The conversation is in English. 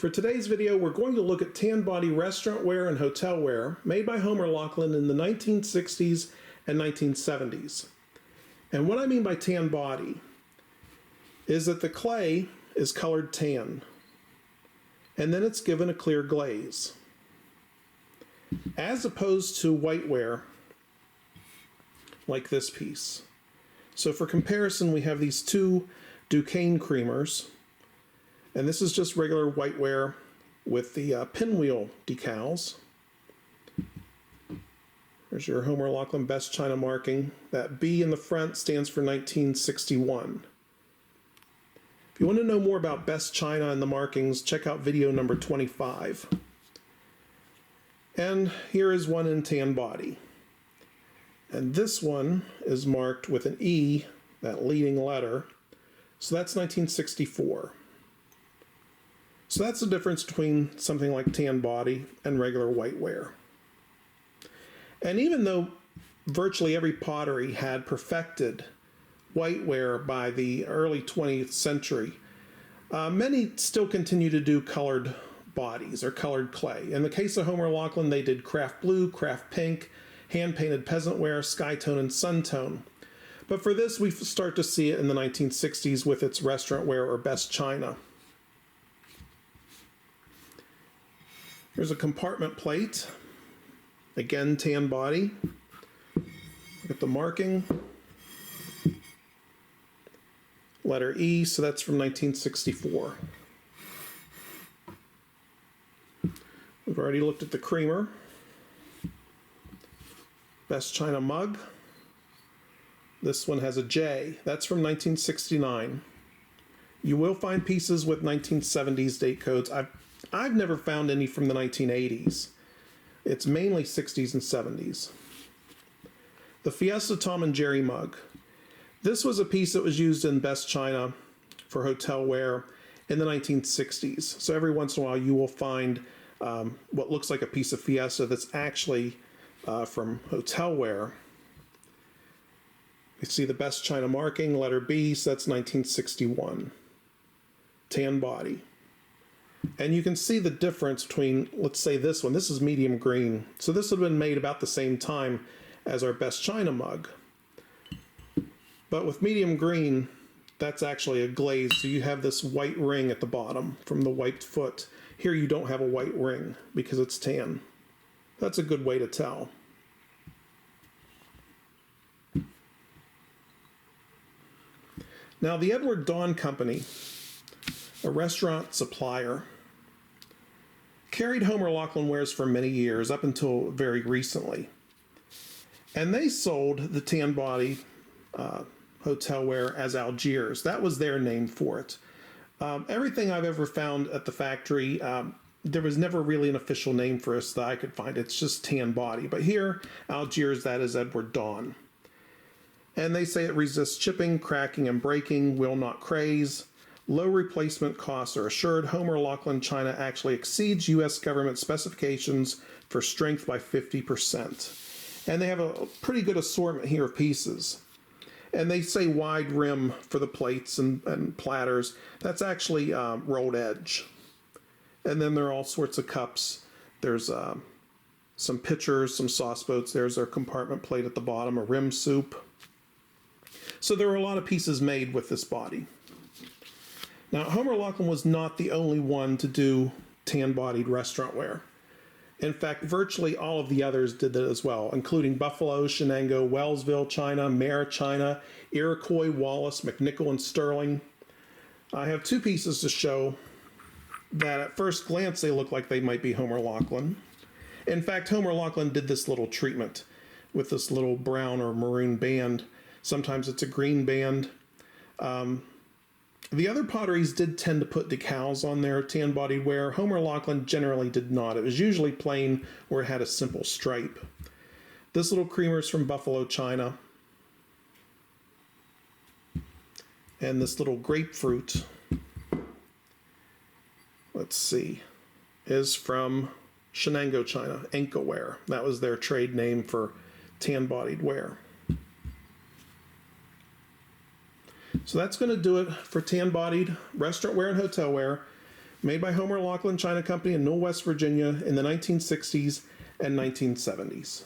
For today's video, we're going to look at tan body restaurant wear and hotel wear made by Homer Laughlin in the 1960s and 1970s. And what I mean by tan body is that the clay is colored tan, and then it's given a clear glaze, as opposed to whiteware like this piece. So for comparison, we have these two Duquesne creamers, and this is just regular whiteware with the pinwheel decals. There's your Homer Laughlin Best China marking. That B in the front stands for 1961. If you want to know more about Best China and the markings, check out video number 25. And here is one in tan body. And this one is marked with an E, that leading letter. So that's 1964. So that's the difference between something like tan body and regular whiteware. And even though virtually every pottery had perfected whiteware by the early 20th century, many still continue to do colored bodies or colored clay. In the case of Homer Laughlin, they did craft blue, craft pink, hand-painted peasant wear, sky tone, and sun tone. But for this, we start to see it in the 1960s with its restaurant wear or Best China. Here's a compartment plate. Again, tan body. Look at the marking. Letter E, so that's from 1964. We've already looked at the creamer. Best China mug. This one has a J. That's from 1969. You will find pieces with 1970s date codes. I've never found any from the 1980s. It's mainly 60s and 70s. The Fiesta Tom and Jerry mug. This was a piece that was used in Best China for hotel wear in the 1960s. So every once in a while you will find what looks like a piece of Fiesta that's actually from hotel wear. You see the Best China marking, letter B, so that's 1961. Tan body. And you can see the difference between, let's say this one. This is medium green. So this would have been made about the same time as our Best China mug. But with medium green, that's actually a glaze. So you have this white ring at the bottom from the wiped foot. Here you don't have a white ring because it's tan. That's a good way to tell. Now the Edward Don Company, a restaurant supplier, carried Homer Laughlin wares for many years, up until very recently. And they sold the tan body hotel wear as Algiers. That was their name for it. Everything I've ever found at the factory, there was never really an official name for us that I could find. It's just tan body. But here, Algiers, that is Edward Don. And they say it resists chipping, cracking, and breaking, will not craze. Low replacement costs are assured. Homer Laughlin China actually exceeds U.S. government specifications for strength by 50%. And they have a pretty good assortment here of pieces. And they say wide rim for the plates and platters. That's actually rolled edge. And then there are all sorts of cups. There's some pitchers, some sauce boats. There's our compartment plate at the bottom, a rim soup. So there are a lot of pieces made with this body. Now, Homer Laughlin was not the only one to do tan-bodied restaurant wear. In fact, virtually all of the others did that as well, including Buffalo, Shenango, Wellsville, China, Mare, China, Iroquois, Wallace, McNichol, and Sterling. I have two pieces to show that at first glance they look like they might be Homer Laughlin. In fact, Homer Laughlin did this little treatment with this little brown or maroon band. Sometimes it's a green band. The other potteries did tend to put decals on their tan-bodied wear. Homer Laughlin generally did not. It was usually plain or it had a simple stripe. This little creamer is from Buffalo, China. And this little grapefruit, let's see, is from Shenango, China, Enka ware. That was their trade name for tan-bodied ware. So that's going to do it for tan-bodied restaurant wear and hotel wear made by Homer Laughlin China Company in Newell, West Virginia in the 1960s and 1970s.